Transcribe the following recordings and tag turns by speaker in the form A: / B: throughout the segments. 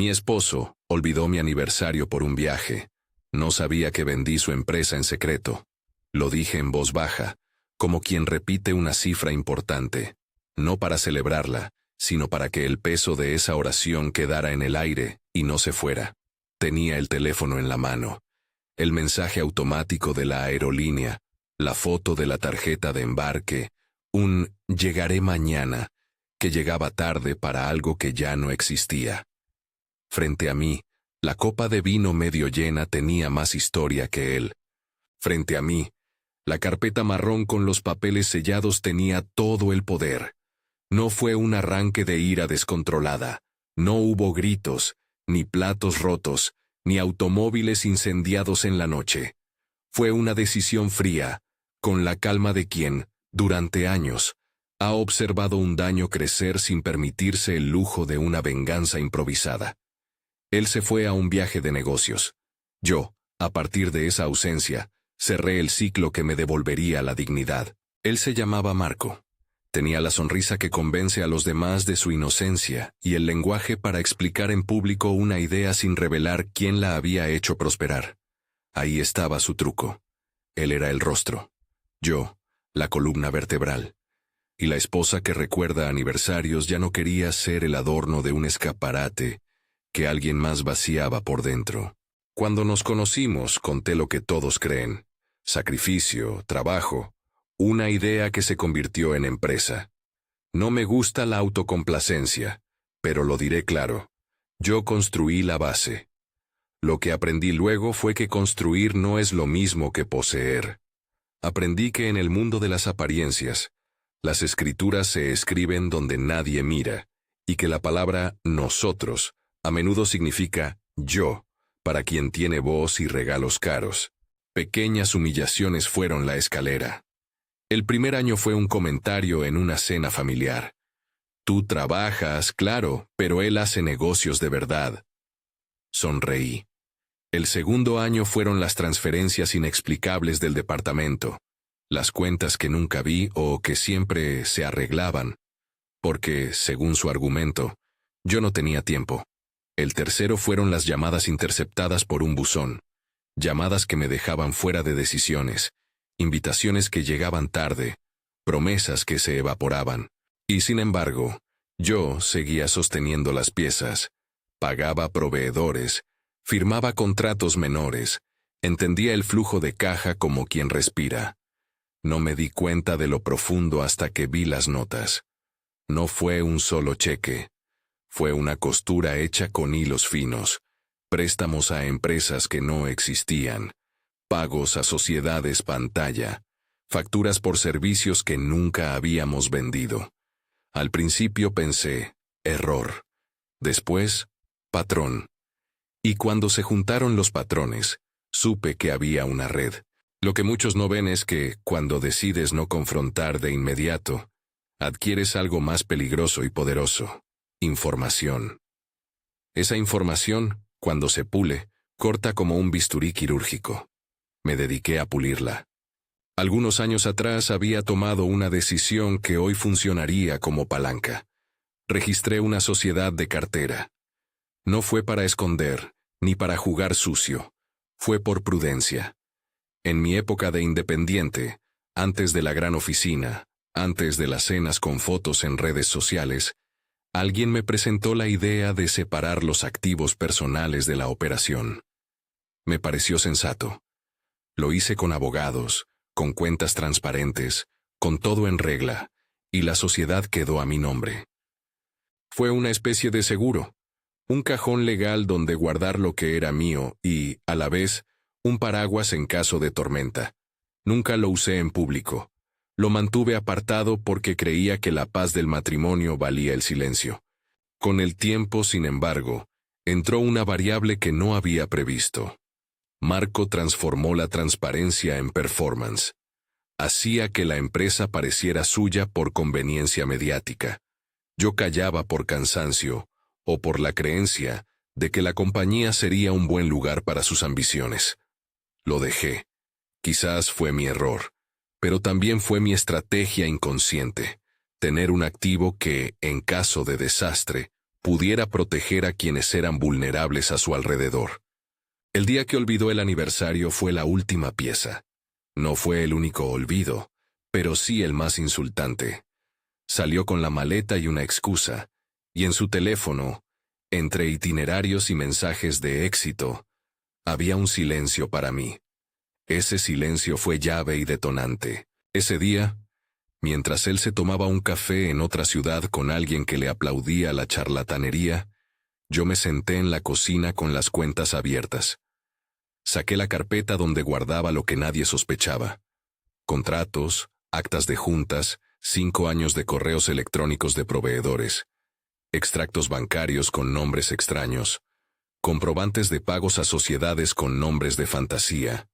A: Mi esposo olvidó mi aniversario por un viaje. No sabía que vendí su empresa en secreto. Lo dije en voz baja, como quien repite una cifra importante, no para celebrarla, sino para que el peso de esa oración quedara en el aire y no se fuera. Tenía el teléfono en la mano, el mensaje automático de la aerolínea, la foto de la tarjeta de embarque, un «llegaré mañana», que llegaba tarde para algo que ya no existía. Frente a mí, la copa de vino medio llena tenía más historia que él. Frente a mí, la carpeta marrón con los papeles sellados tenía todo el poder. No fue un arranque de ira descontrolada. No hubo gritos, ni platos rotos, ni automóviles incendiados en la noche. Fue una decisión fría, con la calma de quien, durante años, ha observado un daño crecer sin permitirse el lujo de una venganza improvisada. Él se fue a un viaje de negocios. Yo, a partir de esa ausencia, cerré el ciclo que me devolvería la dignidad. Él se llamaba Marco. Tenía la sonrisa que convence a los demás de su inocencia y el lenguaje para explicar en público una idea sin revelar quién la había hecho prosperar. Ahí estaba su truco. Él era el rostro. Yo, la columna vertebral. Y la esposa que recuerda aniversarios ya no quería ser el adorno de un escaparate que alguien más vaciaba por dentro. Cuando nos conocimos, conté lo que todos creen: sacrificio, trabajo, una idea que se convirtió en empresa. No me gusta la autocomplacencia, pero lo diré claro. Yo construí la base. Lo que aprendí luego fue que construir no es lo mismo que poseer. Aprendí que en el mundo de las apariencias, las escrituras se escriben donde nadie mira, y que la palabra nosotros a menudo significa yo, para quien tiene voz y regalos caros. Pequeñas humillaciones fueron la escalera. El primer año fue un comentario en una cena familiar. Tú trabajas, claro, pero él hace negocios de verdad. Sonreí. El segundo año fueron las transferencias inexplicables del departamento, las cuentas que nunca vi o que siempre se arreglaban, porque, según su argumento, yo no tenía tiempo. El tercero fueron las llamadas interceptadas por un buzón, llamadas que me dejaban fuera de decisiones, invitaciones que llegaban tarde, promesas que se evaporaban. Y sin embargo, yo seguía sosteniendo las piezas, pagaba proveedores, firmaba contratos menores, entendía el flujo de caja como quien respira. No me di cuenta de lo profundo hasta que vi las notas. No fue un solo cheque. Fue una costura hecha con hilos finos, préstamos a empresas que no existían, pagos a sociedades pantalla, facturas por servicios que nunca habíamos vendido. Al principio pensé, error. Después, patrón. Y cuando se juntaron los patrones, supe que había una red. Lo que muchos no ven es que, cuando decides no confrontar de inmediato, adquieres algo más peligroso y poderoso: información. Esa información, cuando se pule, corta como un bisturí quirúrgico. Me dediqué a pulirla. Algunos años atrás había tomado una decisión que hoy funcionaría como palanca. Registré una sociedad de cartera. No fue para esconder, ni para jugar sucio. Fue por prudencia. En mi época de independiente, antes de la gran oficina, antes de las cenas con fotos en redes sociales, alguien me presentó la idea de separar los activos personales de la operación. Me pareció sensato. Lo hice con abogados, con cuentas transparentes, con todo en regla, y la sociedad quedó a mi nombre. Fue una especie de seguro, un cajón legal donde guardar lo que era mío y, a la vez, un paraguas en caso de tormenta. Nunca lo usé en público. Lo mantuve apartado porque creía que la paz del matrimonio valía el silencio. Con el tiempo, sin embargo, entró una variable que no había previsto. Marco transformó la transparencia en performance. Hacía que la empresa pareciera suya por conveniencia mediática. Yo callaba por cansancio, o por la creencia de que la compañía sería un buen lugar para sus ambiciones. Lo dejé. Quizás fue mi error, pero también fue mi estrategia inconsciente: tener un activo que, en caso de desastre, pudiera proteger a quienes eran vulnerables a su alrededor. El día que olvidó el aniversario fue la última pieza. No fue el único olvido, pero sí el más insultante. Salió con la maleta y una excusa, y en su teléfono, entre itinerarios y mensajes de éxito, había un silencio para mí. Ese silencio fue llave y detonante. Ese día, mientras él se tomaba un café en otra ciudad con alguien que le aplaudía la charlatanería, yo me senté en la cocina con las cuentas abiertas. Saqué la carpeta donde guardaba lo que nadie sospechaba. Contratos, actas de juntas, 5 años de correos electrónicos de proveedores, extractos bancarios con nombres extraños, comprobantes de pagos a sociedades con nombres de fantasía.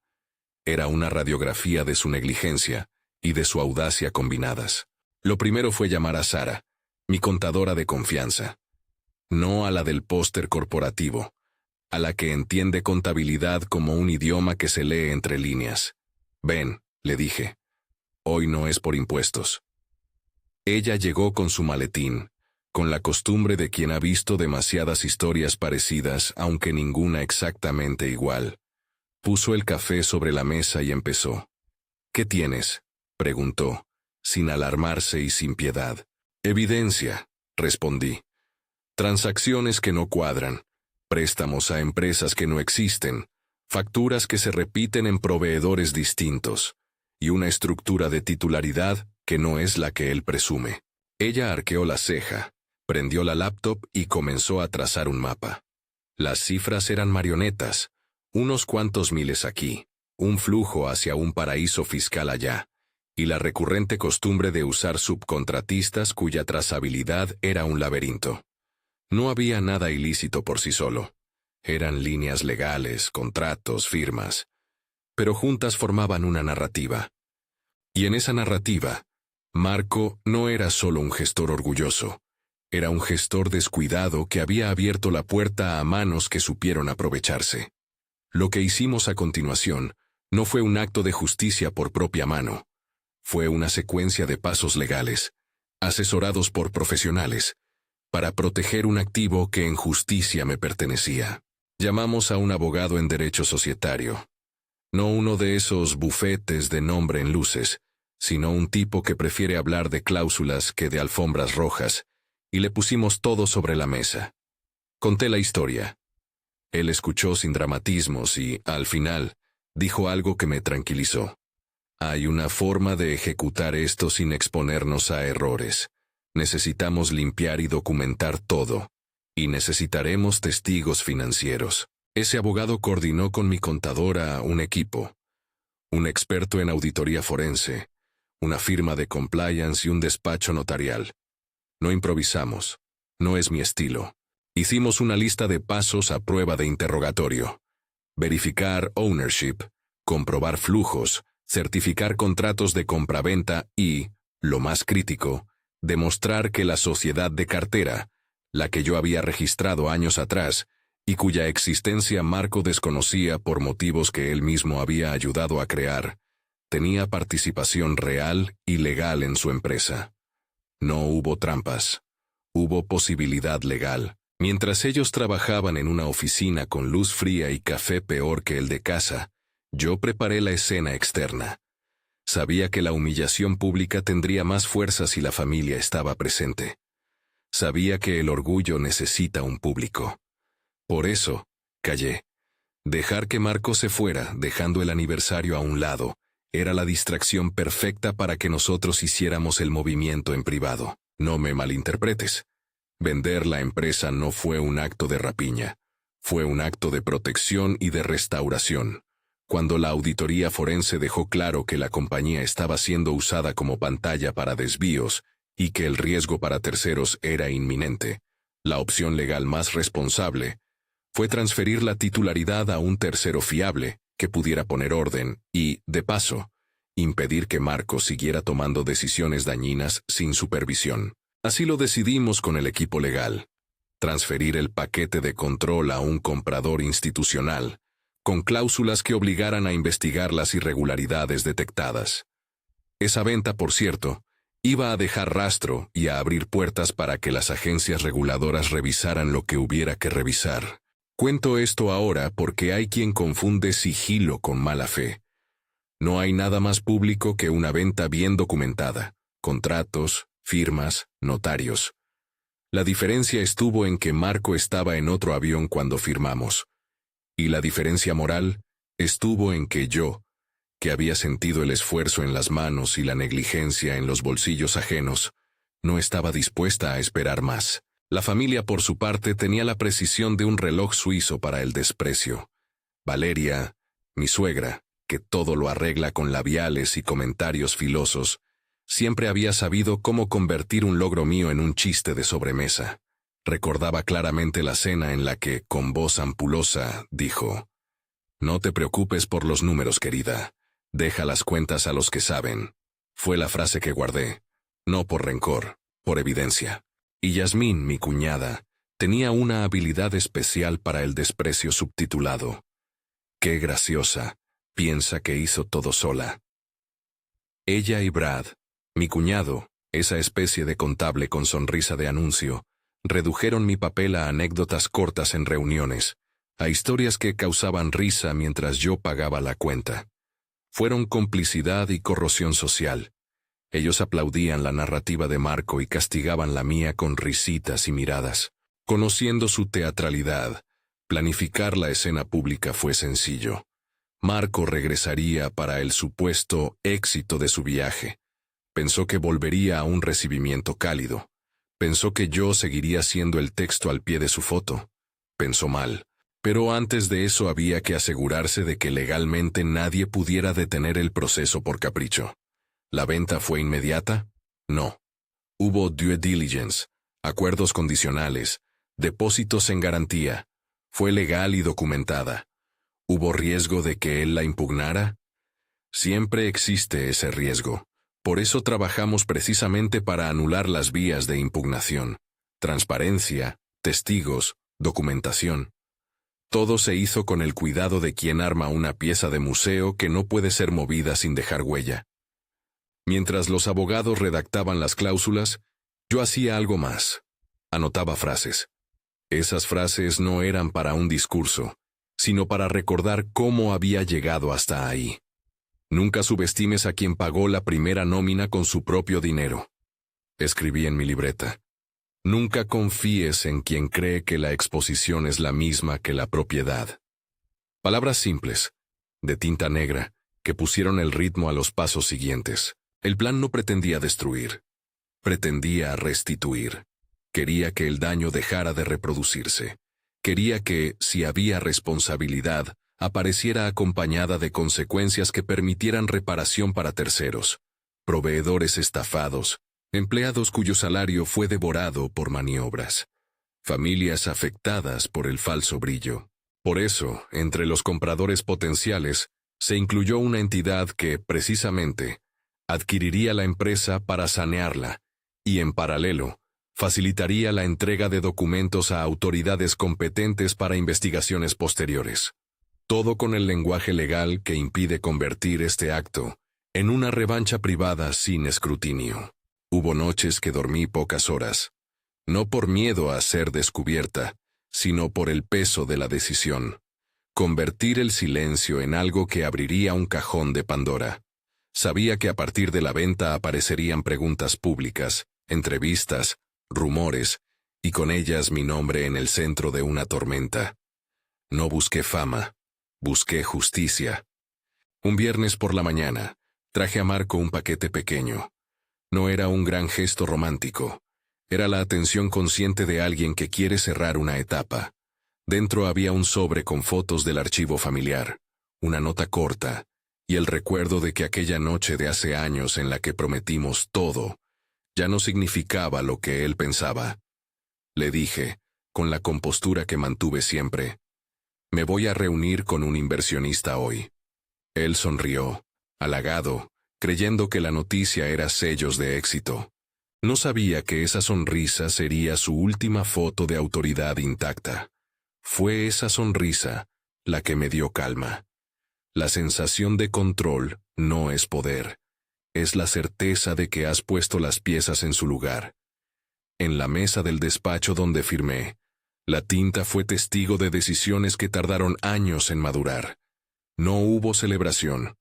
A: Era una radiografía de su negligencia y de su audacia combinadas. Lo primero fue llamar a Sara, mi contadora de confianza. No a la del póster corporativo, a la que entiende contabilidad como un idioma que se lee entre líneas. Ven, le dije. Hoy no es por impuestos. Ella llegó con su maletín, con la costumbre de quien ha visto demasiadas historias parecidas, aunque ninguna exactamente igual. Puso el café sobre la mesa y empezó. ¿Qué tienes?, preguntó, sin alarmarse y sin piedad. Evidencia, respondí. Transacciones que no cuadran, préstamos a empresas que no existen, facturas que se repiten en proveedores distintos, y una estructura de titularidad que no es la que él presume. Ella arqueó la ceja, prendió la laptop y comenzó a trazar un mapa. Las cifras eran marionetas, unos cuantos miles aquí, un flujo hacia un paraíso fiscal allá, y la recurrente costumbre de usar subcontratistas cuya trazabilidad era un laberinto. No había nada ilícito por sí solo. Eran líneas legales, contratos, firmas, pero juntas formaban una narrativa. Y en esa narrativa, Marco no era solo un gestor orgulloso, era un gestor descuidado que había abierto la puerta a manos que supieron aprovecharse. Lo que hicimos a continuación no fue un acto de justicia por propia mano. Fue una secuencia de pasos legales, asesorados por profesionales, para proteger un activo que en justicia me pertenecía. Llamamos a un abogado en derecho societario. No uno de esos bufetes de nombre en luces, sino un tipo que prefiere hablar de cláusulas que de alfombras rojas, y le pusimos todo sobre la mesa. Conté la historia. Él escuchó sin dramatismos y, al final, dijo algo que me tranquilizó. Hay una forma de ejecutar esto sin exponernos a errores. Necesitamos limpiar y documentar todo, y necesitaremos testigos financieros. Ese abogado coordinó con mi contadora un equipo, un experto en auditoría forense, una firma de compliance y un despacho notarial. No improvisamos, no es mi estilo. Hicimos una lista de pasos a prueba de interrogatorio. Verificar ownership, comprobar flujos, certificar contratos de compraventa y, lo más crítico, demostrar que la sociedad de cartera, la que yo había registrado años atrás, y cuya existencia Marco desconocía por motivos que él mismo había ayudado a crear, tenía participación real y legal en su empresa. No hubo trampas. Hubo posibilidad legal. Mientras ellos trabajaban en una oficina con luz fría y café peor que el de casa, yo preparé la escena externa. Sabía que la humillación pública tendría más fuerza si la familia estaba presente. Sabía que el orgullo necesita un público. Por eso, callé. Dejar que Marco se fuera, dejando el aniversario a un lado, era la distracción perfecta para que nosotros hiciéramos el movimiento en privado. No me malinterpretes. Vender la empresa no fue un acto de rapiña. Fue un acto de protección y de restauración. Cuando la auditoría forense dejó claro que la compañía estaba siendo usada como pantalla para desvíos y que el riesgo para terceros era inminente, la opción legal más responsable fue transferir la titularidad a un tercero fiable que pudiera poner orden y, de paso, impedir que Marco siguiera tomando decisiones dañinas sin supervisión. Así lo decidimos con el equipo legal. Transferir el paquete de control a un comprador institucional, con cláusulas que obligaran a investigar las irregularidades detectadas. Esa venta, por cierto, Iba a dejar rastro y a abrir puertas para que las agencias reguladoras revisaran lo que hubiera que revisar. Cuento esto ahora porque hay quien confunde sigilo con mala fe. No hay nada más público que una venta bien documentada, contratos, firmas, notarios. La diferencia estuvo en que Marco estaba en otro avión cuando firmamos. Y la diferencia moral estuvo en que yo, que había sentido el esfuerzo en las manos y la negligencia en los bolsillos ajenos, no estaba dispuesta a esperar más. La familia, por su parte, tenía la precisión de un reloj suizo para el desprecio. Valeria, mi suegra, que todo lo arregla con labiales y comentarios filosos, siempre había sabido cómo convertir un logro mío en un chiste de sobremesa. Recordaba claramente la cena en la que, con voz ampulosa, dijo: «No te preocupes por los números, querida. Deja las cuentas a los que saben». Fue la frase que guardé, no por rencor, por evidencia. Y Yasmín, mi cuñada, tenía una habilidad especial para el desprecio subtitulado. «Qué graciosa, piensa que hizo todo sola». Ella y Brad, mi cuñado, esa especie de contable con sonrisa de anuncio, redujeron mi papel a anécdotas cortas en reuniones, a historias que causaban risa mientras yo pagaba la cuenta. Fueron complicidad y corrosión social. Ellos aplaudían la narrativa de Marco y castigaban la mía con risitas y miradas. Conociendo su teatralidad, planificar la escena pública fue sencillo. Marco regresaría para el supuesto éxito de su viaje. Pensó que volvería a un recibimiento cálido. Pensó que yo seguiría siendo el texto al pie de su foto. Pensó mal. Pero antes de eso había que asegurarse de que legalmente nadie pudiera detener el proceso por capricho. ¿La venta fue inmediata? No. Hubo due diligence, acuerdos condicionales, depósitos en garantía. Fue legal y documentada. ¿Hubo riesgo de que él la impugnara? Siempre existe ese riesgo. Por eso trabajamos precisamente para anular las vías de impugnación. Transparencia, testigos, documentación. Todo se hizo con el cuidado de quien arma una pieza de museo que no puede ser movida sin dejar huella. Mientras los abogados redactaban las cláusulas, yo hacía algo más. Anotaba frases. Esas frases no eran para un discurso, sino para recordar cómo había llegado hasta ahí. Nunca subestimes a quien pagó la primera nómina con su propio dinero. Escribí en mi libreta. Nunca confíes en quien cree que la exposición es la misma que la propiedad. Palabras simples, de tinta negra, que pusieron el ritmo a los pasos siguientes. El plan no pretendía destruir. Pretendía restituir. Quería que el daño dejara de reproducirse. Quería que, si había responsabilidad, apareciera acompañada de consecuencias que permitieran reparación para terceros, proveedores estafados, empleados cuyo salario fue devorado por maniobras, familias afectadas por el falso brillo. Por eso, entre los compradores potenciales, se incluyó una entidad que, precisamente, adquiriría la empresa para sanearla y, en paralelo, facilitaría la entrega de documentos a autoridades competentes para investigaciones posteriores. Todo con el lenguaje legal que impide convertir este acto en una revancha privada sin escrutinio. Hubo noches que dormí pocas horas, no por miedo a ser descubierta, sino por el peso de la decisión. Convertir el silencio en algo que abriría un cajón de Pandora. Sabía que a partir de la venta aparecerían preguntas públicas, entrevistas, rumores, y con ellas mi nombre en el centro de una tormenta. No busqué fama, busqué justicia. Un viernes por la mañana, traje a Marco un paquete pequeño. No era un gran gesto romántico. Era la atención consciente de alguien que quiere cerrar una etapa. Dentro había un sobre con fotos del archivo familiar, una nota corta, y el recuerdo de que aquella noche de hace años en la que prometimos todo, ya no significaba lo que él pensaba. Le dije, con la compostura que mantuve siempre: «Me voy a reunir con un inversionista hoy». Él sonrió, halagado, creyendo que la noticia era sellos de éxito. No sabía que esa sonrisa sería su última foto de autoridad intacta. Fue esa sonrisa la que me dio calma. La sensación de control no es poder, es la certeza de que has puesto las piezas en su lugar. En la mesa del despacho donde firmé, la tinta fue testigo de decisiones que tardaron años en madurar. No hubo celebración.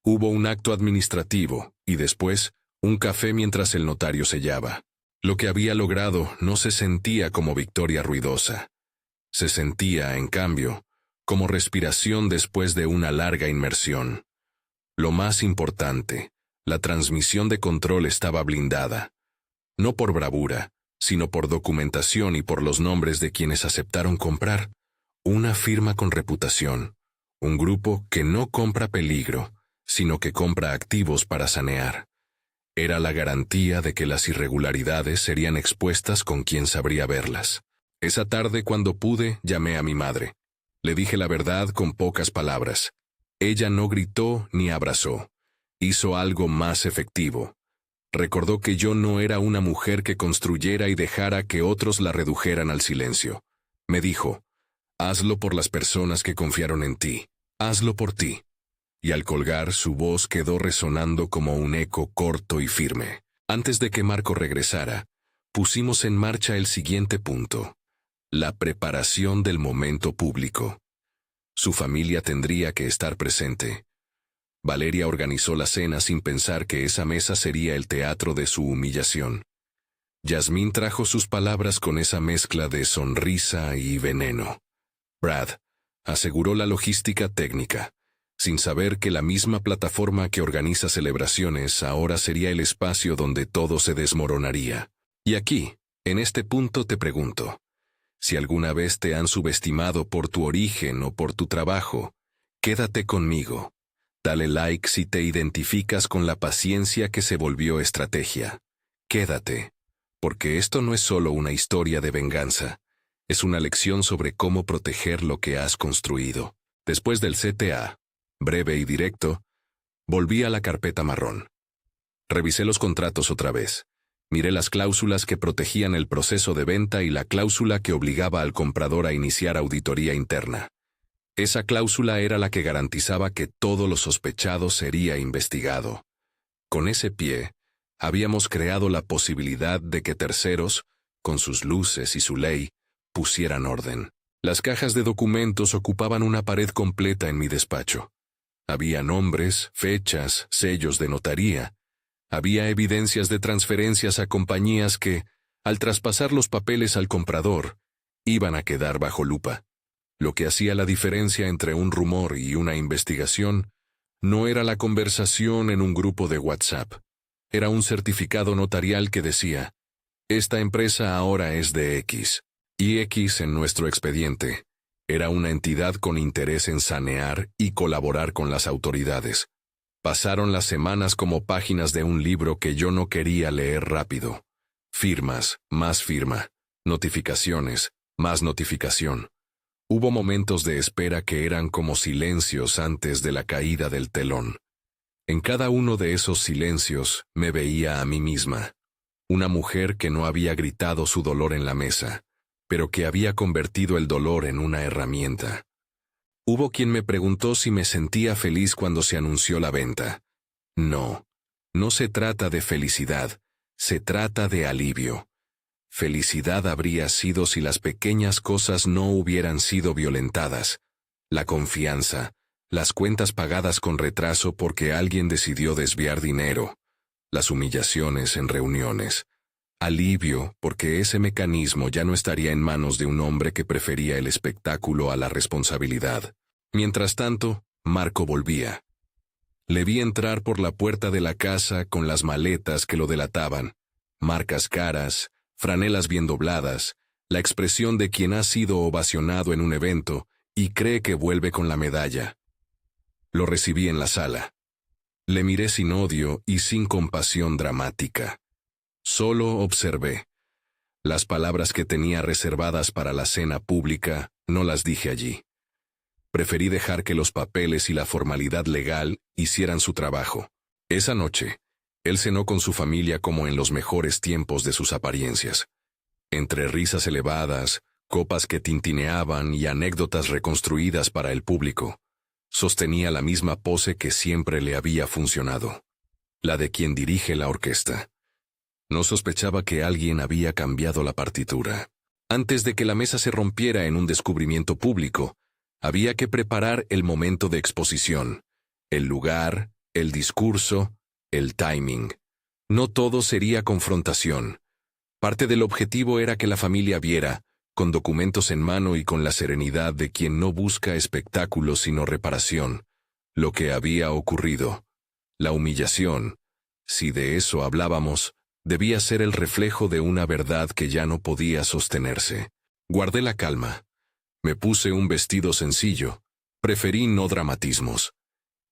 A: Hubo un acto administrativo y después un café mientras el notario sellaba. Lo que había logrado no se sentía como victoria ruidosa. Se sentía, en cambio, como respiración después de una larga inmersión. Lo más importante, la transmisión de control estaba blindada. No por bravura, sino por documentación y por los nombres de quienes aceptaron comprar. Una firma con reputación. Un grupo que no compra peligro, sino que compra activos para sanear. Era la garantía de que las irregularidades serían expuestas con quien sabría verlas. Esa tarde, cuando pude, llamé a mi madre. Le dije la verdad con pocas palabras. Ella no gritó ni abrazó. Hizo algo más efectivo. Recordó que yo no era una mujer que construyera y dejara que otros la redujeran al silencio. Me dijo, hazlo por las personas que confiaron en ti. Hazlo por ti. Y al colgar, su voz quedó resonando como un eco corto y firme. Antes de que Marco regresara, pusimos en marcha el siguiente punto: la preparación del momento público. Su familia tendría que estar presente. Valeria organizó la cena sin pensar que esa mesa sería el teatro de su humillación. Yasmín trajo sus palabras con esa mezcla de sonrisa y veneno. Brad aseguró la logística técnica, sin saber que la misma plataforma que organiza celebraciones ahora sería el espacio donde todo se desmoronaría. Y aquí, en este punto te pregunto, si alguna vez te han subestimado por tu origen o por tu trabajo, quédate conmigo. Dale like si te identificas con la paciencia que se volvió estrategia. Quédate, porque esto no es solo una historia de venganza, es una lección sobre cómo proteger lo que has construido. Después del CTA, breve y directo, volví a la carpeta marrón. Revisé los contratos otra vez. Miré las cláusulas que protegían el proceso de venta y la cláusula que obligaba al comprador a iniciar auditoría interna. Esa cláusula era la que garantizaba que todo lo sospechado sería investigado. Con ese pie, habíamos creado la posibilidad de que terceros, con sus luces y su ley, pusieran orden. Las cajas de documentos ocupaban una pared completa en mi despacho. Había nombres, fechas, sellos de notaría. Había evidencias de transferencias a compañías que, al traspasar los papeles al comprador, iban a quedar bajo lupa. Lo que hacía la diferencia entre un rumor y una investigación no era la conversación en un grupo de WhatsApp. Era un certificado notarial que decía, esta empresa ahora es de X, y X en nuestro expediente. Era una entidad con interés en sanear y colaborar con las autoridades. Pasaron las semanas como páginas de un libro que yo no quería leer rápido. Firmas, más firma, notificaciones, más notificación. Hubo momentos de espera que eran como silencios antes de la caída del telón. En cada uno de esos silencios me veía a mí misma, una mujer que no había gritado su dolor en la mesa, pero que había convertido el dolor en una herramienta. Hubo quien me preguntó si me sentía feliz cuando se anunció la venta. No, no se trata de felicidad, se trata de alivio. Felicidad habría sido si las pequeñas cosas no hubieran sido violentadas. La confianza, las cuentas pagadas con retraso porque alguien decidió desviar dinero, las humillaciones en reuniones. Alivio porque ese mecanismo ya no estaría en manos de un hombre que prefería el espectáculo a la responsabilidad. Mientras tanto, Marco volvía. Le vi entrar por la puerta de la casa con las maletas que lo delataban, marcas caras, franelas bien dobladas, la expresión de quien ha sido ovacionado en un evento y cree que vuelve con la medalla. Lo recibí en la sala. Le miré sin odio y sin compasión dramática. Solo observé. Las palabras que tenía reservadas para la cena pública no las dije allí. Preferí dejar que los papeles y la formalidad legal hicieran su trabajo. Esa noche, él cenó con su familia como en los mejores tiempos de sus apariencias. Entre risas elevadas, copas que tintineaban y anécdotas reconstruidas para el público, sostenía la misma pose que siempre le había funcionado. la de quien dirige la orquesta. No sospechaba que alguien había cambiado la partitura. Antes de que la mesa se rompiera en un descubrimiento público, había que preparar el momento de exposición, el lugar, el discurso, el timing. No todo sería confrontación. Parte del objetivo era que la familia viera, con documentos en mano y con la serenidad de quien no busca espectáculo sino reparación, lo que había ocurrido. La humillación, si de eso hablábamos, debía ser el reflejo de una verdad que ya no podía sostenerse. Guardé la calma. Me puse un vestido sencillo. Preferí no dramatismos.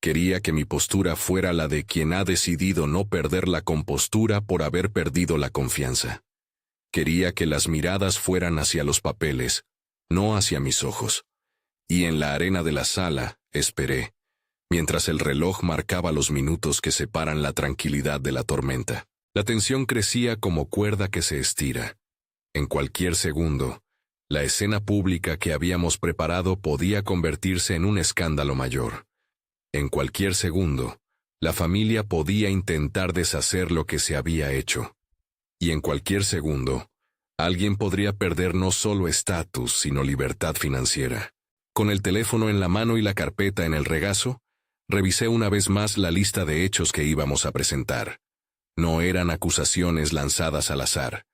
A: Quería que mi postura fuera la de quien ha decidido no perder la compostura por haber perdido la confianza. Quería que las miradas fueran hacia los papeles, no hacia mis ojos. Y en la arena de la sala, esperé, mientras el reloj marcaba los minutos que separan la tranquilidad de la tormenta. La tensión crecía como cuerda que se estira. En cualquier segundo, la escena pública que habíamos preparado podía convertirse en un escándalo mayor. En cualquier segundo, la familia podía intentar deshacer lo que se había hecho. Y en cualquier segundo, alguien podría perder no solo estatus, sino libertad financiera. Con el teléfono en la mano y la carpeta en el regazo, revisé una vez más la lista de hechos que íbamos a presentar. No eran acusaciones lanzadas al azar.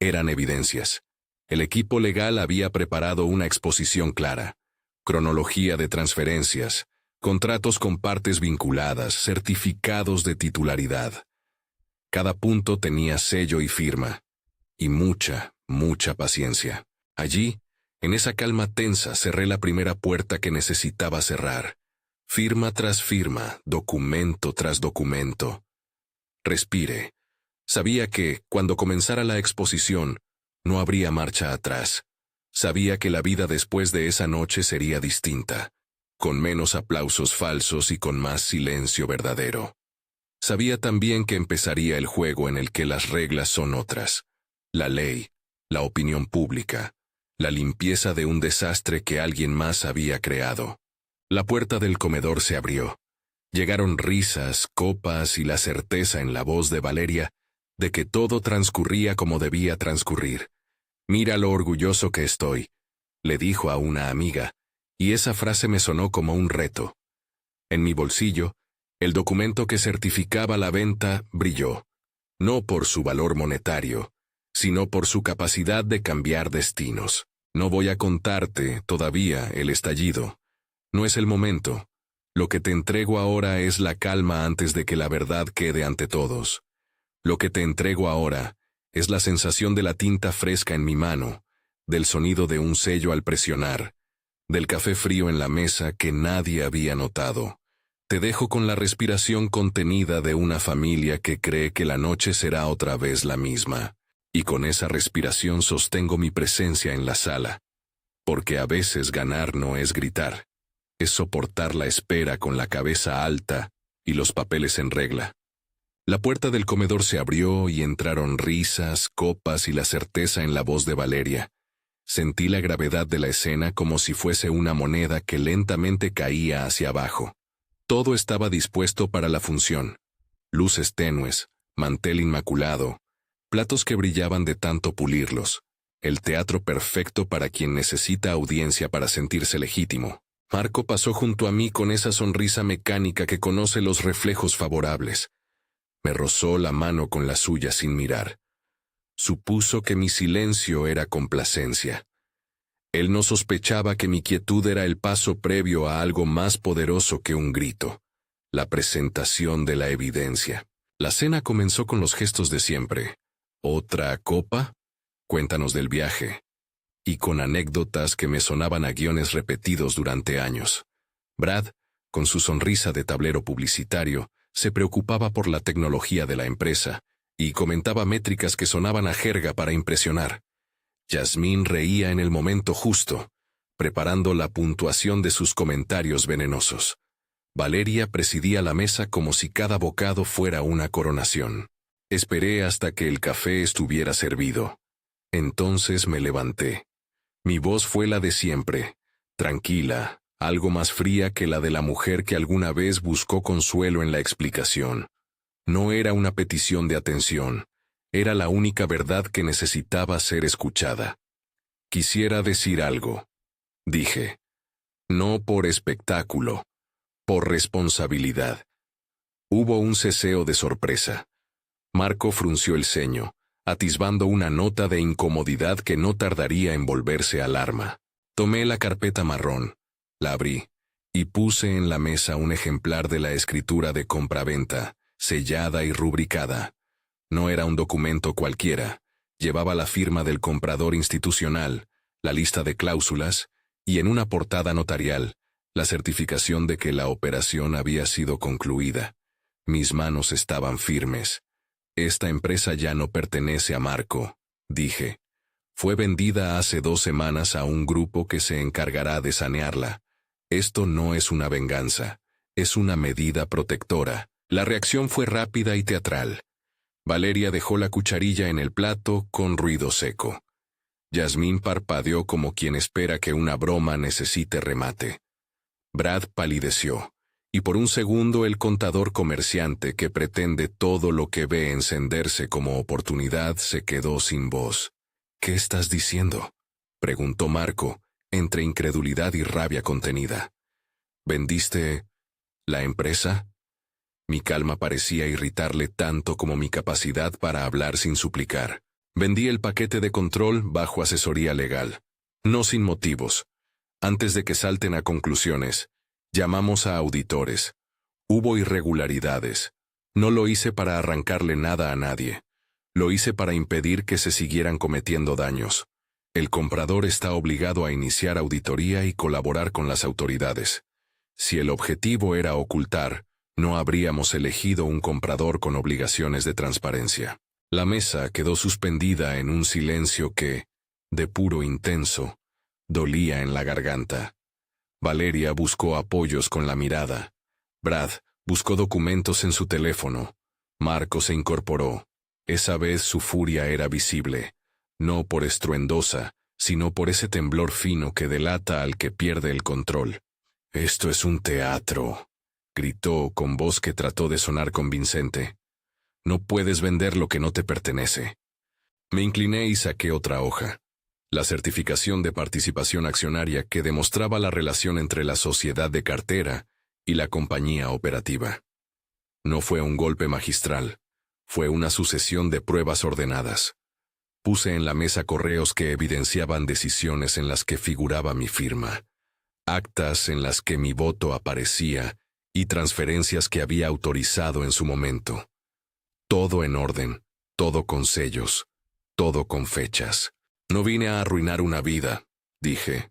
A: Eran evidencias. El equipo legal había preparado una exposición clara. Cronología de transferencias, contratos con partes vinculadas, certificados de titularidad. Cada punto tenía sello y firma. Y mucha, mucha paciencia. Allí, en esa calma tensa, cerré la primera puerta que necesitaba cerrar. Firma tras firma, documento tras documento. Respire. Sabía que, cuando comenzara la exposición, no habría marcha atrás. Sabía que la vida después de esa noche sería distinta, con menos aplausos falsos y con más silencio verdadero. Sabía también que empezaría el juego en el que las reglas son otras. La ley, la opinión pública, la limpieza de un desastre que alguien más había creado. La puerta del comedor se abrió. Llegaron risas, copas y la certeza en la voz de Valeria de que todo transcurría como debía transcurrir. «Mira lo orgulloso que estoy», le dijo a una amiga, y esa frase me sonó como un reto. En mi bolsillo, el documento que certificaba la venta brilló, no por su valor monetario, sino por su capacidad de cambiar destinos. No voy a contarte, todavía, el estallido. No es el momento. Lo que te entrego ahora es la calma antes de que la verdad quede ante todos. Lo que te entrego ahora es la sensación de la tinta fresca en mi mano, del sonido de un sello al presionar, del café frío en la mesa que nadie había notado. Te dejo con la respiración contenida de una familia que cree que la noche será otra vez la misma. Y con esa respiración sostengo mi presencia en la sala. Porque a veces ganar no es gritar. Es soportar la espera con la cabeza alta y los papeles en regla. La puerta del comedor se abrió y entraron risas, copas y la certeza en la voz de Valeria. Sentí la gravedad de la escena como si fuese una moneda que lentamente caía hacia abajo. Todo estaba dispuesto para la función. Luces tenues, mantel inmaculado, platos que brillaban de tanto pulirlos. El teatro perfecto para quien necesita audiencia para sentirse legítimo. Marco pasó junto a mí con esa sonrisa mecánica que conoce los reflejos favorables. Me rozó la mano con la suya sin mirar. Supuso que mi silencio era complacencia. Él no sospechaba que mi quietud era el paso previo a algo más poderoso que un grito, la presentación de la evidencia. La cena comenzó con los gestos de siempre. ¿Otra copa? Cuéntanos del viaje. Y con anécdotas que me sonaban a guiones repetidos durante años. Brad, con su sonrisa de tablero publicitario, se preocupaba por la tecnología de la empresa y comentaba métricas que sonaban a jerga para impresionar. Yasmín reía en el momento justo, preparando la puntuación de sus comentarios venenosos. Valeria presidía la mesa como si cada bocado fuera una coronación. Esperé hasta que el café estuviera servido. Entonces me levanté. Mi voz fue la de siempre, tranquila, algo más fría que la de la mujer que alguna vez buscó consuelo en la explicación. No era una petición de atención, era la única verdad que necesitaba ser escuchada. Quisiera decir algo, dije. No por espectáculo, por responsabilidad. Hubo un ceseo de sorpresa. Marco frunció el ceño, atisbando una nota de incomodidad que no tardaría en volverse alarma. Tomé la carpeta marrón, la abrí, y puse en la mesa un ejemplar de la escritura de compraventa, sellada y rubricada. No era un documento cualquiera, llevaba la firma del comprador institucional, la lista de cláusulas, y en una portada notarial, la certificación de que la operación había sido concluida. Mis manos estaban firmes. Esta empresa ya no pertenece a Marco, dije. Fue vendida hace 2 semanas a un grupo que se encargará de sanearla. Esto no es una venganza, es una medida protectora. La reacción fue rápida y teatral. Valeria dejó la cucharilla en el plato con ruido seco. Yasmín parpadeó como quien espera que una broma necesite remate. Brad palideció, y por un segundo el contador comerciante que pretende todo lo que ve encenderse como oportunidad se quedó sin voz. ¿Qué estás diciendo?, preguntó Marco, entre incredulidad y rabia contenida. ¿Vendiste la empresa? Mi calma parecía irritarle tanto como mi capacidad para hablar sin suplicar. Vendí el paquete de control bajo asesoría legal. No sin motivos. Antes de que salten a conclusiones, llamamos a auditores. Hubo irregularidades. No lo hice para arrancarle nada a nadie. Lo hice para impedir que se siguieran cometiendo daños. El comprador está obligado a iniciar auditoría y colaborar con las autoridades. Si el objetivo era ocultar, no habríamos elegido un comprador con obligaciones de transparencia. La mesa quedó suspendida en un silencio que, de puro intenso, dolía en la garganta. Valeria buscó apoyos con la mirada. Brad buscó documentos en su teléfono. Marco se incorporó. Esa vez su furia era visible, no por estruendosa, sino por ese temblor fino que delata al que pierde el control. «Esto es un teatro», gritó con voz que trató de sonar convincente. «No puedes vender lo que no te pertenece». Me incliné y saqué otra hoja. La certificación de participación accionaria que demostraba la relación entre la sociedad de cartera y la compañía operativa. No fue un golpe magistral, fue una sucesión de pruebas ordenadas. Puse en la mesa correos que evidenciaban decisiones en las que figuraba mi firma, actas en las que mi voto aparecía y transferencias que había autorizado en su momento. Todo en orden, todo con sellos, todo con fechas. No vine a arruinar una vida, dije.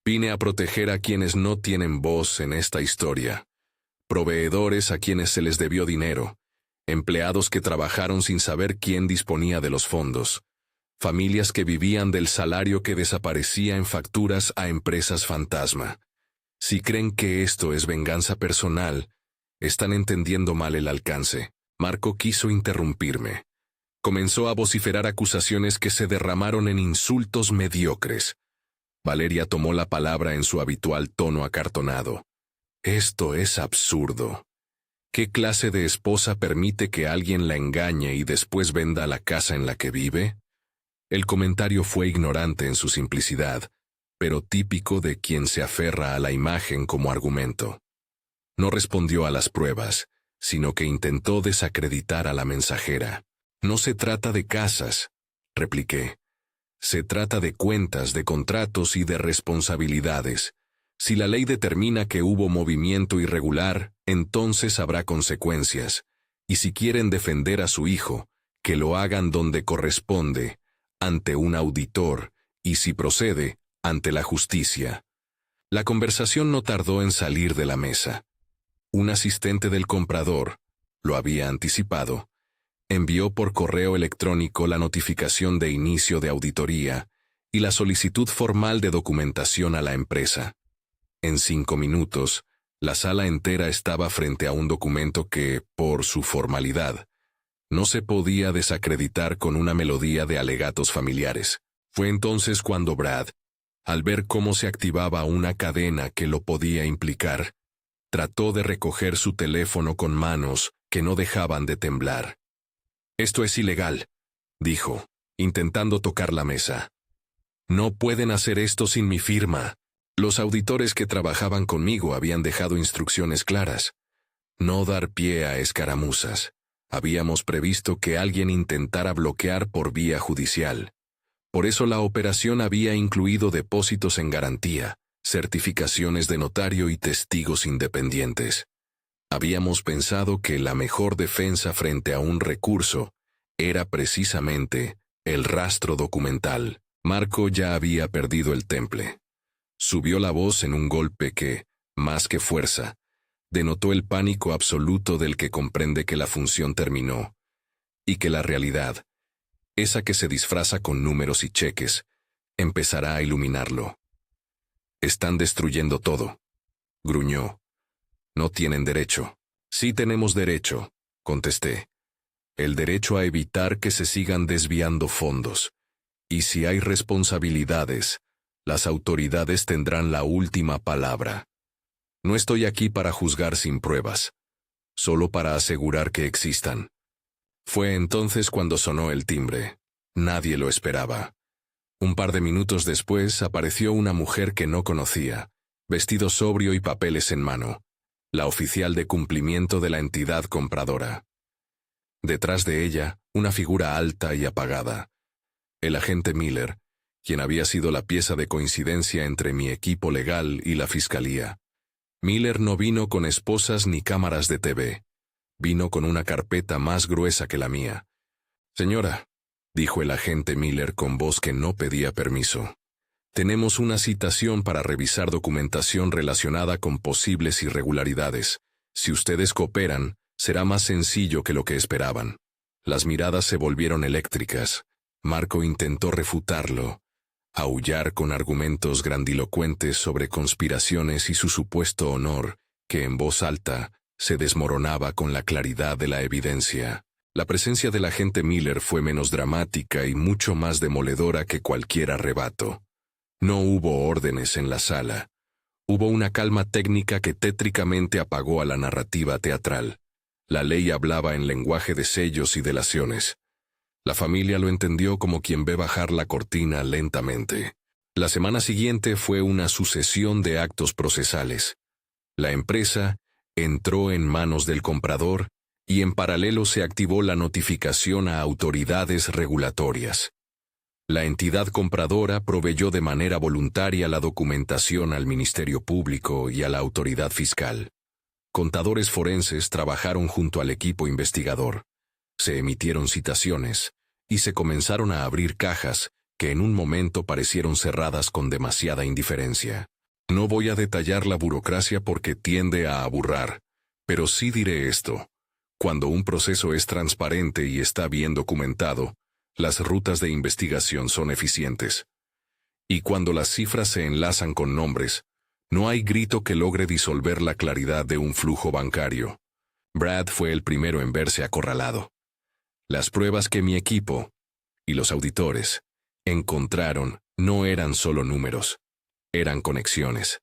A: Vine a proteger a quienes no tienen voz en esta historia. Proveedores a quienes se les debió dinero. Empleados que trabajaron sin saber quién disponía de los fondos. Familias que vivían del salario que desaparecía en facturas a empresas fantasma. Si creen que esto es venganza personal, están entendiendo mal el alcance. Marco quiso interrumpirme. Comenzó a vociferar acusaciones que se derramaron en insultos mediocres. Valeria tomó la palabra en su habitual tono acartonado. «Esto es absurdo. ¿Qué clase de esposa permite que alguien la engañe y después venda la casa en la que vive?» El comentario fue ignorante en su simplicidad, pero típico de quien se aferra a la imagen como argumento. No respondió a las pruebas, sino que intentó desacreditar a la mensajera. «No se trata de casas», repliqué. «Se trata de cuentas, de contratos y de responsabilidades. Si la ley determina que hubo movimiento irregular, entonces habrá consecuencias. Y si quieren defender a su hijo, que lo hagan donde corresponde, ante un auditor, y si procede, ante la justicia». La conversación no tardó en salir de la mesa. Un asistente del comprador, lo había anticipado, envió por correo electrónico la notificación de inicio de auditoría y la solicitud formal de documentación a la empresa. En 5 minutos, la sala entera estaba frente a un documento que, por su formalidad, no se podía desacreditar con una melodía de alegatos familiares. Fue entonces cuando Brad, al ver cómo se activaba una cadena que lo podía implicar, trató de recoger su teléfono con manos que no dejaban de temblar. «Esto es ilegal», dijo, intentando tocar la mesa. «No pueden hacer esto sin mi firma». Los auditores que trabajaban conmigo habían dejado instrucciones claras. No dar pie a escaramuzas. Habíamos previsto que alguien intentara bloquear por vía judicial. Por eso la operación había incluido depósitos en garantía, certificaciones de notario y testigos independientes. Habíamos pensado que la mejor defensa frente a un recurso era precisamente el rastro documental. Marco ya había perdido el temple. Subió la voz en un golpe que, más que fuerza, denotó el pánico absoluto del que comprende que la función terminó, y que la realidad, esa que se disfraza con números y cheques, empezará a iluminarlo. «Están destruyendo todo», gruñó. «No tienen derecho». «Sí tenemos derecho», contesté. «El derecho a evitar que se sigan desviando fondos. Y si hay responsabilidades, las autoridades tendrán la última palabra. No estoy aquí para juzgar sin pruebas, solo para asegurar que existan». Fue entonces cuando sonó el timbre. Nadie lo esperaba. Un par de minutos después apareció una mujer que no conocía, vestido sobrio y papeles en mano, la oficial de cumplimiento de la entidad compradora. Detrás de ella, una figura alta y apagada. El agente Miller, quien había sido la pieza de coincidencia entre mi equipo legal y la fiscalía. Miller no vino con esposas ni cámaras de TV. Vino con una carpeta más gruesa que la mía. «Señora», dijo el agente Miller con voz que no pedía permiso, «tenemos una citación para revisar documentación relacionada con posibles irregularidades. Si ustedes cooperan, será más sencillo que lo que esperaban». Las miradas se volvieron eléctricas. Marco intentó refutarlo, aullar con argumentos grandilocuentes sobre conspiraciones y su supuesto honor, que en voz alta se desmoronaba con la claridad de la evidencia. La presencia del agente Miller fue menos dramática y mucho más demoledora que cualquier arrebato. No hubo órdenes en la sala. Hubo una calma técnica que tétricamente apagó a la narrativa teatral. La ley hablaba en lenguaje de sellos y delaciones. La familia lo entendió como quien ve bajar la cortina lentamente. La semana siguiente fue una sucesión de actos procesales. La empresa entró en manos del comprador y en paralelo se activó la notificación a autoridades regulatorias. La entidad compradora proveyó de manera voluntaria la documentación al Ministerio Público y a la autoridad fiscal. Contadores forenses trabajaron junto al equipo investigador. Se emitieron citaciones y se comenzaron a abrir cajas que en un momento parecieron cerradas con demasiada indiferencia. No voy a detallar la burocracia porque tiende a aburrar, pero sí diré esto. Cuando un proceso es transparente y está bien documentado, las rutas de investigación son eficientes. Y cuando las cifras se enlazan con nombres, no hay grito que logre disolver la claridad de un flujo bancario. Brad fue el primero en verse acorralado. Las pruebas que mi equipo y los auditores encontraron no eran solo números, eran conexiones.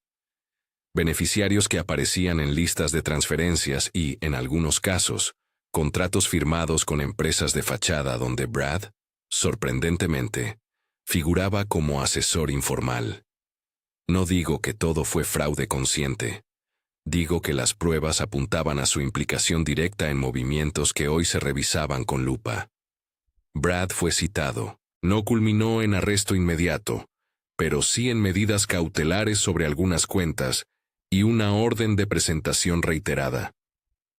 A: Beneficiarios que aparecían en listas de transferencias y, en algunos casos, contratos firmados con empresas de fachada donde Brad, sorprendentemente, figuraba como asesor informal. No digo que todo fue fraude consciente. Digo que las pruebas apuntaban a su implicación directa en movimientos que hoy se revisaban con lupa. Brad fue citado. No culminó en arresto inmediato, pero sí en medidas cautelares sobre algunas cuentas y una orden de presentación reiterada.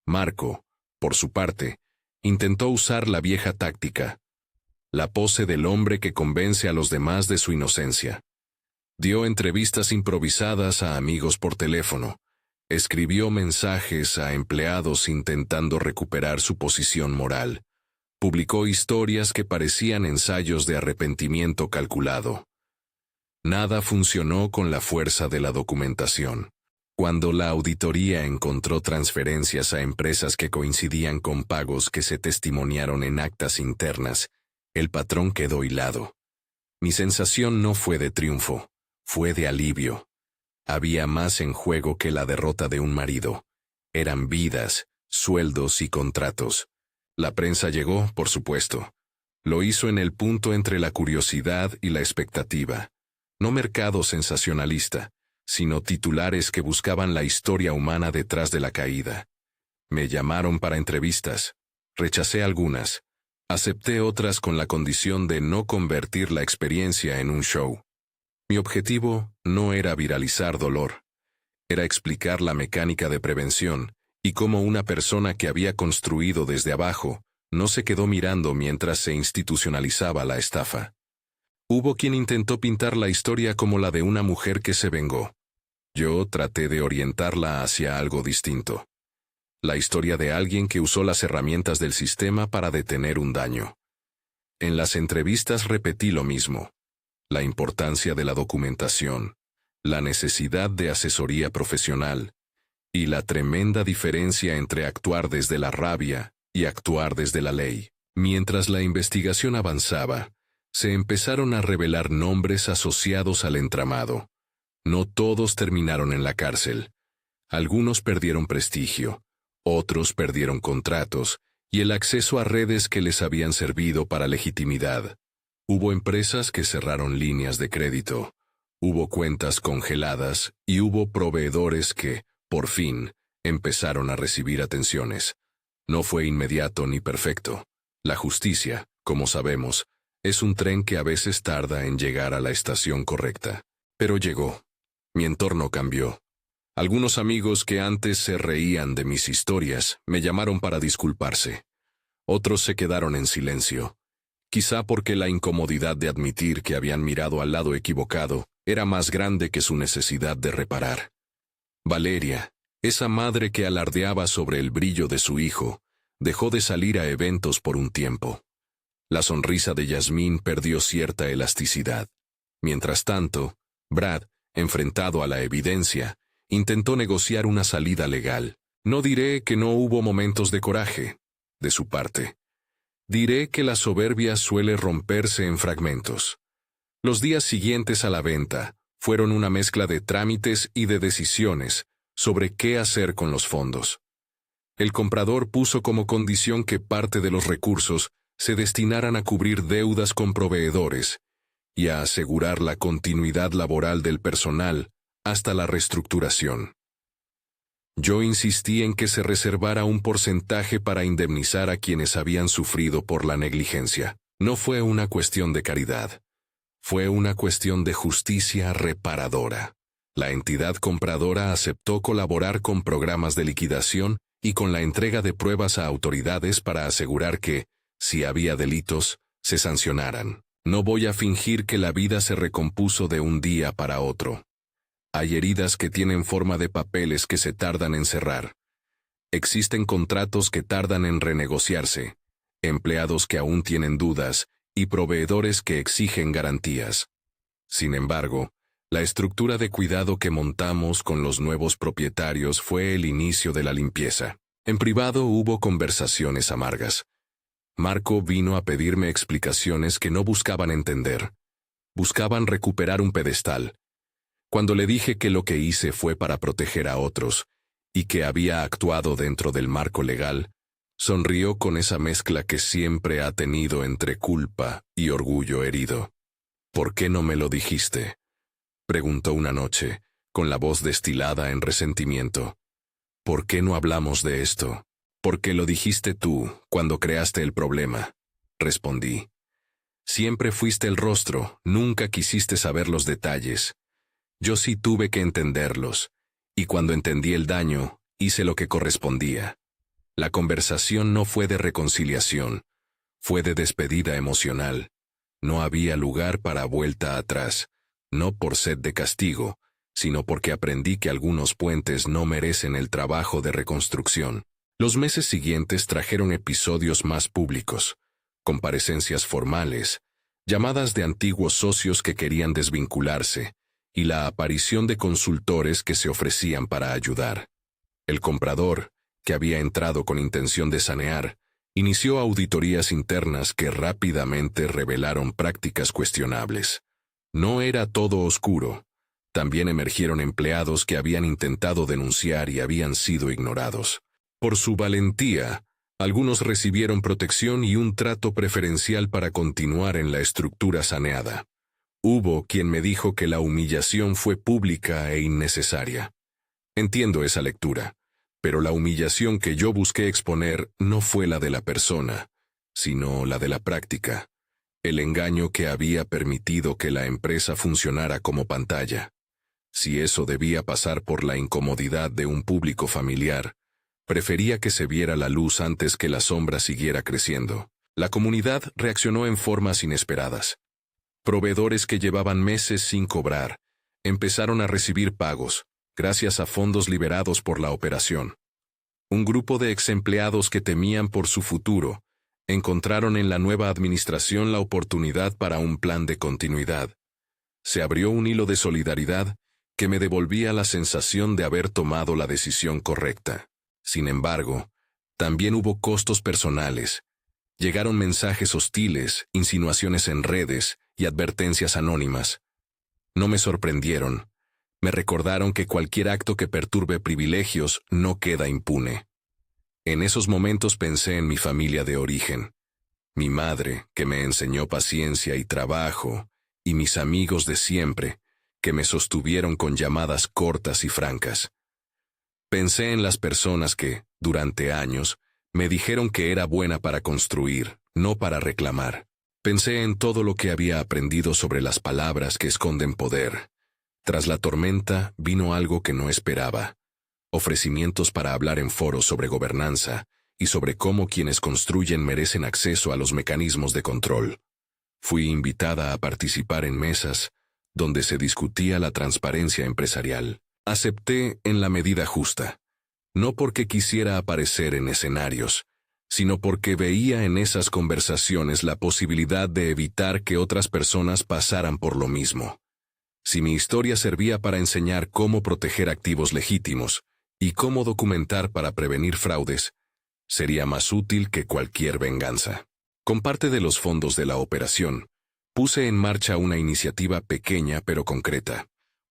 A: Marco, por su parte, intentó usar la vieja táctica, la pose del hombre que convence a los demás de su inocencia. Dio entrevistas improvisadas a amigos por teléfono. Escribió mensajes a empleados intentando recuperar su posición moral. Publicó historias que parecían ensayos de arrepentimiento calculado. Nada funcionó con la fuerza de la documentación. Cuando la auditoría encontró transferencias a empresas que coincidían con pagos que se testimoniaron en actas internas, el patrón quedó hilado. Mi sensación no fue de triunfo, fue de alivio. Había más en juego que la derrota de un marido. Eran vidas, sueldos y contratos. La prensa llegó, por supuesto. Lo hizo en el punto entre la curiosidad y la expectativa. No mercado sensacionalista, sino titulares que buscaban la historia humana detrás de la caída. Me llamaron para entrevistas. Rechacé algunas. Acepté otras con la condición de no convertir la experiencia en un show. Mi objetivo no era viralizar dolor. Era explicar la mecánica de prevención y cómo una persona que había construido desde abajo no se quedó mirando mientras se institucionalizaba la estafa. Hubo quien intentó pintar la historia como la de una mujer que se vengó. Yo traté de orientarla hacia algo distinto. La historia de alguien que usó las herramientas del sistema para detener un daño. En las entrevistas repetí lo mismo. La importancia de la documentación, la necesidad de asesoría profesional y la tremenda diferencia entre actuar desde la rabia y actuar desde la ley. Mientras la investigación avanzaba, se empezaron a revelar nombres asociados al entramado. No todos terminaron en la cárcel. Algunos perdieron prestigio, otros perdieron contratos y el acceso a redes que les habían servido para legitimidad. Hubo empresas que cerraron líneas de crédito, hubo cuentas congeladas y hubo proveedores que, por fin, empezaron a recibir atenciones. No fue inmediato ni perfecto. La justicia, como sabemos, es un tren que a veces tarda en llegar a la estación correcta. Pero llegó. Mi entorno cambió. Algunos amigos que antes se reían de mis historias me llamaron para disculparse. Otros se quedaron en silencio. Quizá porque la incomodidad de admitir que habían mirado al lado equivocado era más grande que su necesidad de reparar. Valeria, esa madre que alardeaba sobre el brillo de su hijo, dejó de salir a eventos por un tiempo. La sonrisa de Yasmín perdió cierta elasticidad. Mientras tanto, Brad, enfrentado a la evidencia, intentó negociar una salida legal. No diré que no hubo momentos de coraje, de su parte. Diré que la soberbia suele romperse en fragmentos. Los días siguientes a la venta fueron una mezcla de trámites y de decisiones sobre qué hacer con los fondos. El comprador puso como condición que parte de los recursos se destinaran a cubrir deudas con proveedores y a asegurar la continuidad laboral del personal hasta la reestructuración. Yo insistí en que se reservara un porcentaje para indemnizar a quienes habían sufrido por la negligencia. No fue una cuestión de caridad. Fue una cuestión de justicia reparadora. La entidad compradora aceptó colaborar con programas de liquidación y con la entrega de pruebas a autoridades para asegurar que, si había delitos, se sancionaran. No voy a fingir que la vida se recompuso de un día para otro. Hay heridas que tienen forma de papeles que se tardan en cerrar. Existen contratos que tardan en renegociarse, empleados que aún tienen dudas y proveedores que exigen garantías. Sin embargo, la estructura de cuidado que montamos con los nuevos propietarios fue el inicio de la limpieza. En privado hubo conversaciones amargas. Marco vino a pedirme explicaciones que no buscaban entender. Buscaban recuperar un pedestal. Cuando le dije que lo que hice fue para proteger a otros y que había actuado dentro del marco legal, sonrió con esa mezcla que siempre ha tenido entre culpa y orgullo herido. ¿Por qué no me lo dijiste?, preguntó una noche, con la voz destilada en resentimiento. ¿Por qué no hablamos de esto? Porque lo dijiste tú cuando creaste el problema, respondí. Siempre fuiste el rostro, nunca quisiste saber los detalles. Yo sí tuve que entenderlos, y cuando entendí el daño, hice lo que correspondía. La conversación no fue de reconciliación, fue de despedida emocional. No había lugar para vuelta atrás, no por sed de castigo, sino porque aprendí que algunos puentes no merecen el trabajo de reconstrucción. Los meses siguientes trajeron episodios más públicos, comparecencias formales, llamadas de antiguos socios que querían desvincularse, y la aparición de consultores que se ofrecían para ayudar. El comprador, que había entrado con intención de sanear, inició auditorías internas que rápidamente revelaron prácticas cuestionables. No era todo oscuro. También emergieron empleados que habían intentado denunciar y habían sido ignorados. Por su valentía, algunos recibieron protección y un trato preferencial para continuar en la estructura saneada. Hubo quien me dijo que la humillación fue pública e innecesaria. Entiendo esa lectura, pero la humillación que yo busqué exponer no fue la de la persona, sino la de la práctica, el engaño que había permitido que la empresa funcionara como pantalla. Si eso debía pasar por la incomodidad de un público familiar, prefería que se viera la luz antes que la sombra siguiera creciendo. La comunidad reaccionó en formas inesperadas. Proveedores que llevaban meses sin cobrar empezaron a recibir pagos, gracias a fondos liberados por la operación. Un grupo de exempleados que temían por su futuro encontraron en la nueva administración la oportunidad para un plan de continuidad. Se abrió un hilo de solidaridad que me devolvía la sensación de haber tomado la decisión correcta. Sin embargo, también hubo costos personales. Llegaron mensajes hostiles, insinuaciones en redes y advertencias anónimas. No me sorprendieron. Me recordaron que cualquier acto que perturbe privilegios no queda impune. En esos momentos pensé en mi familia de origen, mi madre, que me enseñó paciencia y trabajo, y mis amigos de siempre, que me sostuvieron con llamadas cortas y francas. Pensé en las personas que, durante años, me dijeron que era buena para construir, no para reclamar. Pensé en todo lo que había aprendido sobre las palabras que esconden poder. Tras la tormenta vino algo que no esperaba: ofrecimientos para hablar en foros sobre gobernanza y sobre cómo quienes construyen merecen acceso a los mecanismos de control. Fui invitada a participar en mesas donde se discutía la transparencia empresarial. Acepté en la medida justa, no porque quisiera aparecer en escenarios, sino porque veía en esas conversaciones la posibilidad de evitar que otras personas pasaran por lo mismo. Si mi historia servía para enseñar cómo proteger activos legítimos y cómo documentar para prevenir fraudes, sería más útil que cualquier venganza. Con parte de los fondos de la operación, puse en marcha una iniciativa pequeña pero concreta,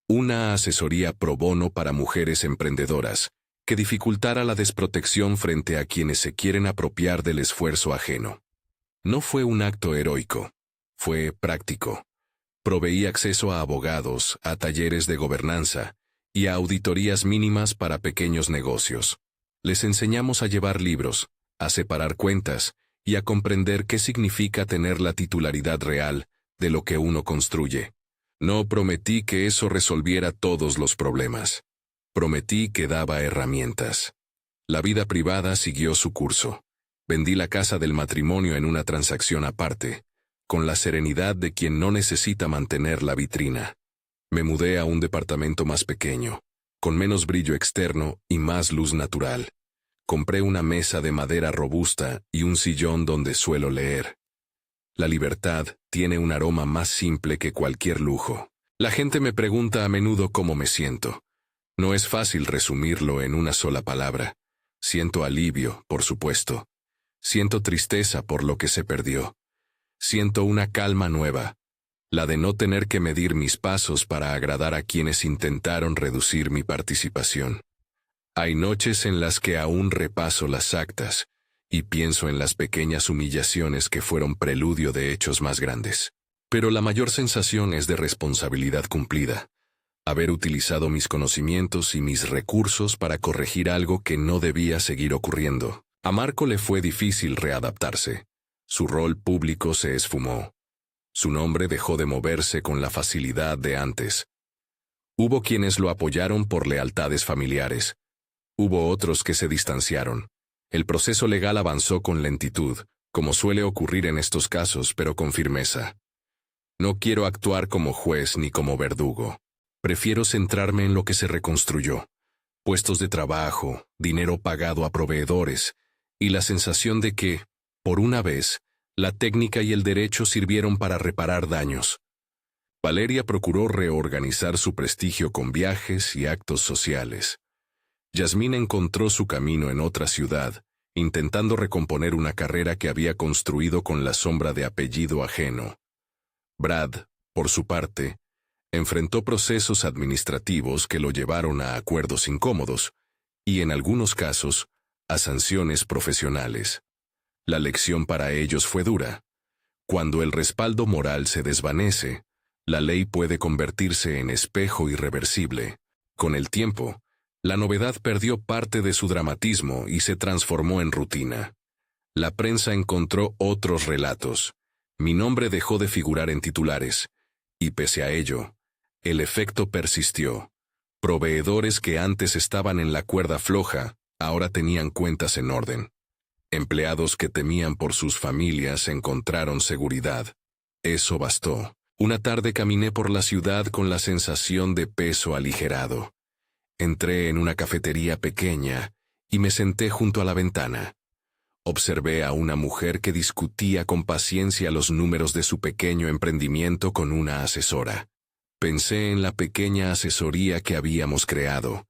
A: una asesoría pro bono para mujeres emprendedoras, que dificultara la desprotección frente a quienes se quieren apropiar del esfuerzo ajeno. No fue un acto heroico, fue práctico. Proveí acceso a abogados, a talleres de gobernanza y a auditorías mínimas para pequeños negocios. Les enseñamos a llevar libros, a separar cuentas y a comprender qué significa tener la titularidad real de lo que uno construye. No prometí que eso resolviera todos los problemas. Prometí que daba herramientas. La vida privada siguió su curso. Vendí la casa del matrimonio en una transacción aparte, con la serenidad de quien no necesita mantener la vitrina. Me mudé a un departamento más pequeño, con menos brillo externo y más luz natural. Compré una mesa de madera robusta y un sillón donde suelo leer. La libertad tiene un aroma más simple que cualquier lujo. La gente me pregunta a menudo cómo me siento. No es fácil resumirlo en una sola palabra. Siento alivio, por supuesto. Siento tristeza por lo que se perdió. Siento una calma nueva, la de no tener que medir mis pasos para agradar a quienes intentaron reducir mi participación. Hay noches en las que aún repaso las actas y pienso en las pequeñas humillaciones que fueron preludio de hechos más grandes. Pero la mayor sensación es de responsabilidad cumplida. Haber utilizado mis conocimientos y mis recursos para corregir algo que no debía seguir ocurriendo. A Marco le fue difícil readaptarse. Su rol público se esfumó. Su nombre dejó de moverse con la facilidad de antes. Hubo quienes lo apoyaron por lealtades familiares. Hubo otros que se distanciaron. El proceso legal avanzó con lentitud, como suele ocurrir en estos casos, pero con firmeza. No quiero actuar como juez ni como verdugo. Prefiero centrarme en lo que se reconstruyó. Puestos de trabajo, dinero pagado a proveedores, y la sensación de que, por una vez, la técnica y el derecho sirvieron para reparar daños. Valeria procuró reorganizar su prestigio con viajes y actos sociales. Yasmín encontró su camino en otra ciudad, intentando recomponer una carrera que había construido con la sombra de apellido ajeno. Brad, por su parte, enfrentó procesos administrativos que lo llevaron a acuerdos incómodos, y en algunos casos, a sanciones profesionales. La lección para ellos fue dura. Cuando el respaldo moral se desvanece, la ley puede convertirse en espejo irreversible. Con el tiempo, la novedad perdió parte de su dramatismo y se transformó en rutina. La prensa encontró otros relatos. Mi nombre dejó de figurar en titulares, y pese a ello, el efecto persistió. Proveedores que antes estaban en la cuerda floja, ahora tenían cuentas en orden. Empleados que temían por sus familias encontraron seguridad. Eso bastó. Una tarde caminé por la ciudad con la sensación de peso aligerado. Entré en una cafetería pequeña y me senté junto a la ventana. Observé a una mujer que discutía con paciencia los números de su pequeño emprendimiento con una asesora. Pensé en la pequeña asesoría que habíamos creado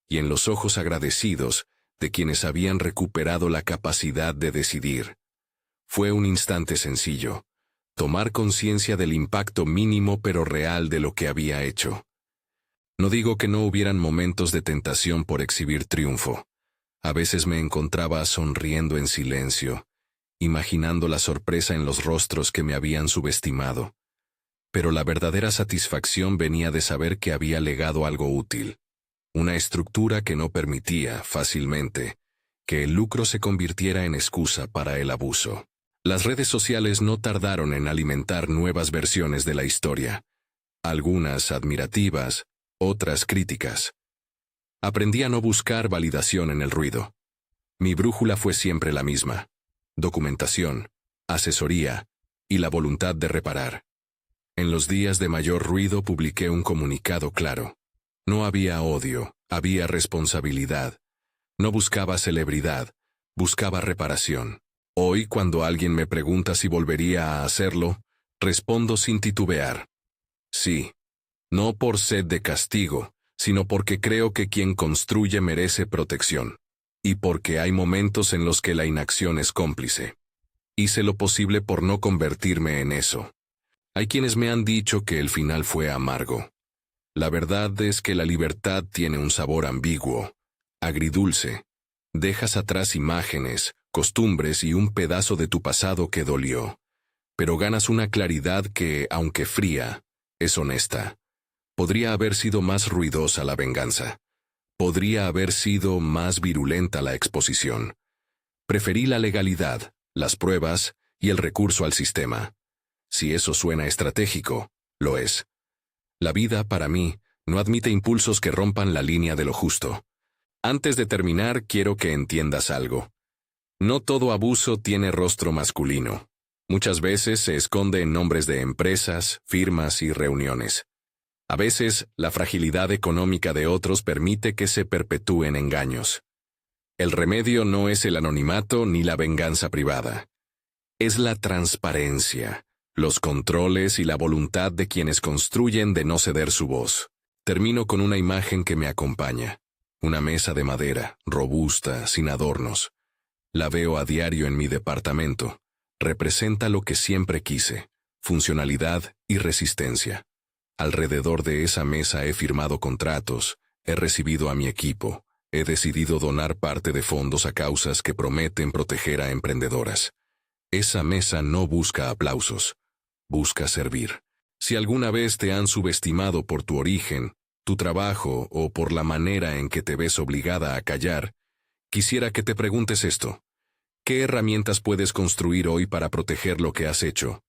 A: y en los ojos agradecidos de quienes habían recuperado la capacidad de decidir. Fue un instante sencillo, tomar conciencia del impacto mínimo pero real de lo que había hecho. No digo que no hubieran momentos de tentación por exhibir triunfo. A veces me encontraba sonriendo en silencio, imaginando la sorpresa en los rostros que me habían subestimado. Pero la verdadera satisfacción venía de saber que había legado algo útil. Una estructura que no permitía, fácilmente, que el lucro se convirtiera en excusa para el abuso. Las redes sociales no tardaron en alimentar nuevas versiones de la historia, algunas admirativas, otras críticas. Aprendí a no buscar validación en el ruido. Mi brújula fue siempre la misma: documentación, asesoría y la voluntad de reparar. En los días de mayor ruido publiqué un comunicado claro. No había odio, había responsabilidad. No buscaba celebridad, buscaba reparación. Hoy, cuando alguien me pregunta si volvería a hacerlo, respondo sin titubear: sí. No por sed de castigo, sino porque creo que quien construye merece protección. Y porque hay momentos en los que la inacción es cómplice. Hice lo posible por no convertirme en eso. Hay quienes me han dicho que el final fue amargo. La verdad es que la libertad tiene un sabor ambiguo, agridulce. Dejas atrás imágenes, costumbres y un pedazo de tu pasado que dolió. Pero ganas una claridad que, aunque fría, es honesta. Podría haber sido más ruidosa la venganza. Podría haber sido más virulenta la exposición. Preferí la legalidad, las pruebas y el recurso al sistema. Si eso suena estratégico, lo es. La vida, para mí, no admite impulsos que rompan la línea de lo justo. Antes de terminar, quiero que entiendas algo. No todo abuso tiene rostro masculino. Muchas veces se esconde en nombres de empresas, firmas y reuniones. A veces, la fragilidad económica de otros permite que se perpetúen engaños. El remedio no es el anonimato ni la venganza privada. Es la transparencia, los controles y la voluntad de quienes construyen de no ceder su voz. Termino con una imagen que me acompaña. Una mesa de madera, robusta, sin adornos. La veo a diario en mi departamento. Representa lo que siempre quise: funcionalidad y resistencia. Alrededor de esa mesa he firmado contratos, he recibido a mi equipo, he decidido donar parte de fondos a causas que prometen proteger a emprendedoras. Esa mesa no busca aplausos, busca servir. Si alguna vez te han subestimado por tu origen, tu trabajo o por la manera en que te ves obligada a callar, quisiera que te preguntes esto: ¿qué herramientas puedes construir hoy para proteger lo que has hecho?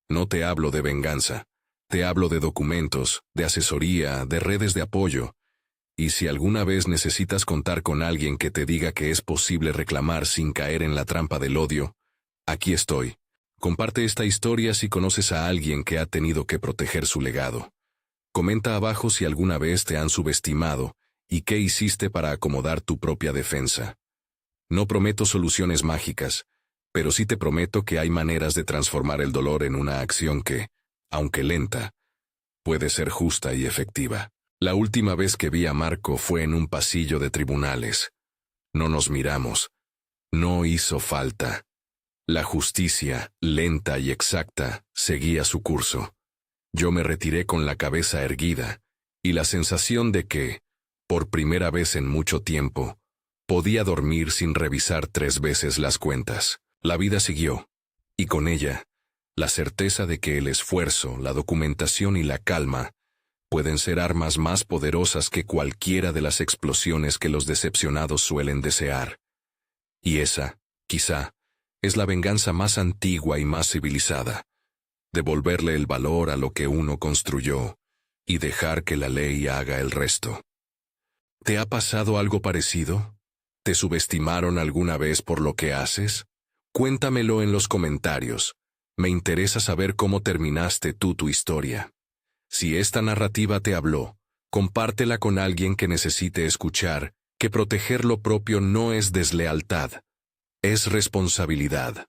A: No te hablo de venganza, te hablo de documentos, de asesoría, de redes de apoyo. Y si alguna vez necesitas contar con alguien que te diga que es posible reclamar sin caer en la trampa del odio, aquí estoy. Comparte esta historia si conoces a alguien que ha tenido que proteger su legado. Comenta abajo si alguna vez te han subestimado y qué hiciste para acomodar tu propia defensa. No prometo soluciones mágicas, pero sí te prometo que hay maneras de transformar el dolor en una acción que, aunque lenta, puede ser justa y efectiva. La última vez que vi a Marco fue en un pasillo de tribunales. No nos miramos. No hizo falta. La justicia, lenta y exacta, seguía su curso. Yo me retiré con la cabeza erguida, y la sensación de que, por primera vez en mucho tiempo, Podía dormir sin revisar 3 veces las cuentas. La vida siguió, y con ella, la certeza de que el esfuerzo, la documentación y la calma pueden ser armas más poderosas que cualquiera de las explosiones que los decepcionados suelen desear. Y esa, quizá, es la venganza más antigua y más civilizada: devolverle el valor a lo que uno construyó y dejar que la ley haga el resto. ¿Te ha pasado algo parecido? ¿Te subestimaron alguna vez por lo que haces? Cuéntamelo en los comentarios. Me interesa saber cómo terminaste tú tu historia. Si esta narrativa te habló, compártela con alguien que necesite escuchar que proteger lo propio no es deslealtad, es responsabilidad.